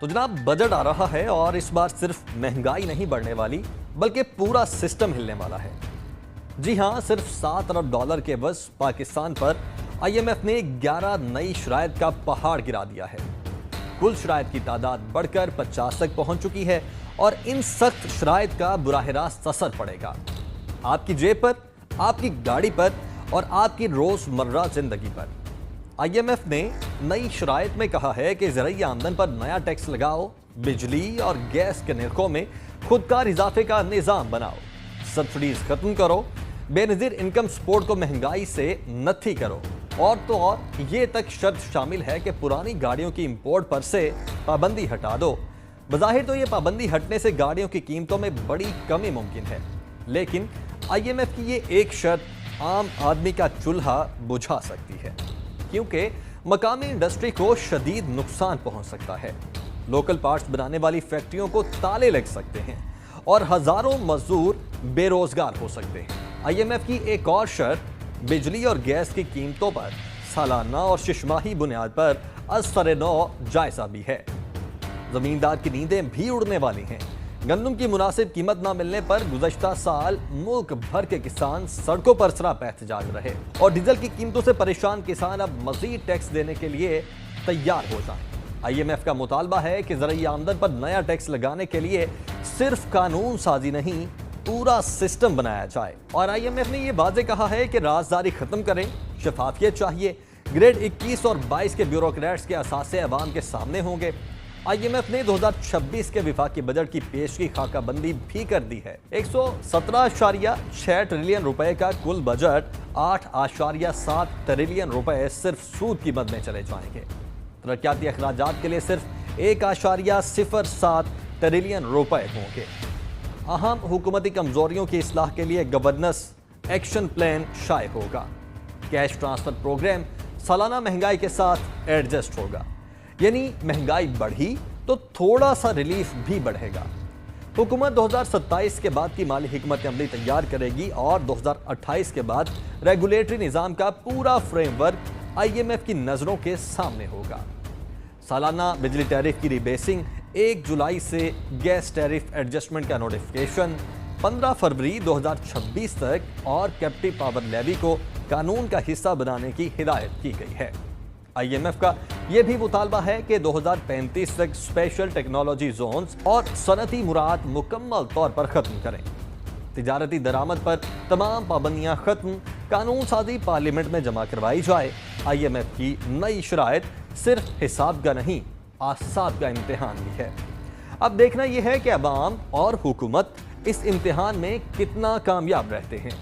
تو جناب بجٹ آ رہا ہے اور اس بار صرف مہنگائی نہیں بڑھنے والی بلکہ پورا سسٹم ہلنے والا ہے۔ جی ہاں، صرف $7 ارب کے عوض پاکستان پر IMF نے 11 نئی شرائط کا پہاڑ گرا دیا ہے۔ کل شرائط کی تعداد بڑھ کر 50 تک پہنچ چکی ہے اور ان سخت شرائط کا براہ راست اثر پڑے گا آپ کی جیب پر، آپ کی گاڑی پر اور آپ کی روزمرہ زندگی پر۔ IMF نے نئی شرائط میں کہا ہے کہ زرعی آمدن پر نیا ٹیکس لگاؤ، بجلی اور گیس کے نرخوں میں خودکار اضافے کا نظام بناؤ، سبسڈیز ختم کرو، بے نظیر انکم سپورٹ کو مہنگائی سے نتھی کرو، اور تو اور یہ تک شرط شامل ہے کہ پرانی گاڑیوں کی امپورٹ پر سے پابندی ہٹا دو۔ بظاہر تو یہ پابندی ہٹنے سے گاڑیوں کی قیمتوں میں بڑی کمی ممکن ہے، لیکن IMF کی یہ ایک شرط عام آدمی کا چولہا بجھا سکتی ہے، کیونکہ مقامی انڈسٹری کو شدید نقصان پہنچ سکتا ہے۔ لوکل پارٹس بنانے والی فیکٹریوں کو تالے لگ سکتے ہیں اور ہزاروں مزدور بے روزگار ہو سکتے ہیں۔ IMF کی ایک اور شرط بجلی اور گیس کی قیمتوں پر سالانہ اور ششماہی بنیاد پر از سر نو جائزہ بھی ہے۔ زمیندار کی نیندیں بھی اڑنے والی ہیں۔ گندم کی مناسب قیمت نہ ملنے پر گزشتہ سال ملک بھر کے کسان سڑکوں پر سراپا احتجاج رہے اور ڈیزل کی قیمتوں سے پریشان کسان اب مزید ٹیکس دینے کے لیے تیار ہو جائیں۔ IMF کا مطالبہ ہے کہ زرعی آمدن پر نیا ٹیکس لگانے کے لیے صرف قانون سازی نہیں، پورا سسٹم بنایا جائے، اور IMF نے یہ واضح کہا ہے کہ رازداری ختم کریں، شفافیت چاہیے۔ گریڈ 21 اور 22 کے بیوروکریٹس کے اثاثے عوام کے سامنے ہوں گے۔ IMF نے 2026 کے وفاقی بجٹ کی پیشگی خاکہ بندی بھی کر دی ہے۔ 117.6 ٹریلین روپے کا کل بجٹ 8.7 ٹریلین روپے صرف سود قیمت میں چلے جائیں گے۔ ترقیاتی اخراجات کے لیے صرف 1.07 ٹریلین روپے ہوں گے۔ اہم حکومتی کمزوریوں کی اصلاح کے لیے گورننس ایکشن پلان شائع ہوگا۔ کیش ٹرانسفر پروگرام سالانہ مہنگائی کے ساتھ ایڈجسٹ ہوگا، یعنی مہنگائی بڑھی تو تھوڑا سا ریلیف بھی بڑھے گا۔ حکومت 2027 کے بعد کی مالی حکمت عملی تیار کرے گی اور 2028 کے بعد ریگولیٹری نظام کا پورا فریم ورک IMF کی نظروں کے سامنے ہوگا۔ سالانہ بجلی ٹیرف کی ریبیسنگ، 1 جولائی سے گیس ٹیرف ایڈجسٹمنٹ کا نوٹیفکیشن، 15 فروری 2026 تک اور کیپٹیو پاور لیوی کو قانون کا حصہ بنانے کی ہدایت کی گئی ہے۔ IMF کا یہ بھی مطالبہ ہے کہ 2035 تک اسپیشل ٹیکنالوجی زونز اور صنعتی مراعات مکمل طور پر ختم کریں۔ تجارتی درآمد پر تمام پابندیاں ختم، قانون سازی پارلیمنٹ میں جمع کروائی جائے۔ IMF کی نئی شرائط صرف حساب کا نہیں، اعصاب کا امتحان بھی ہے۔ اب دیکھنا یہ ہے کہ عوام اور حکومت اس امتحان میں کتنا کامیاب رہتے ہیں۔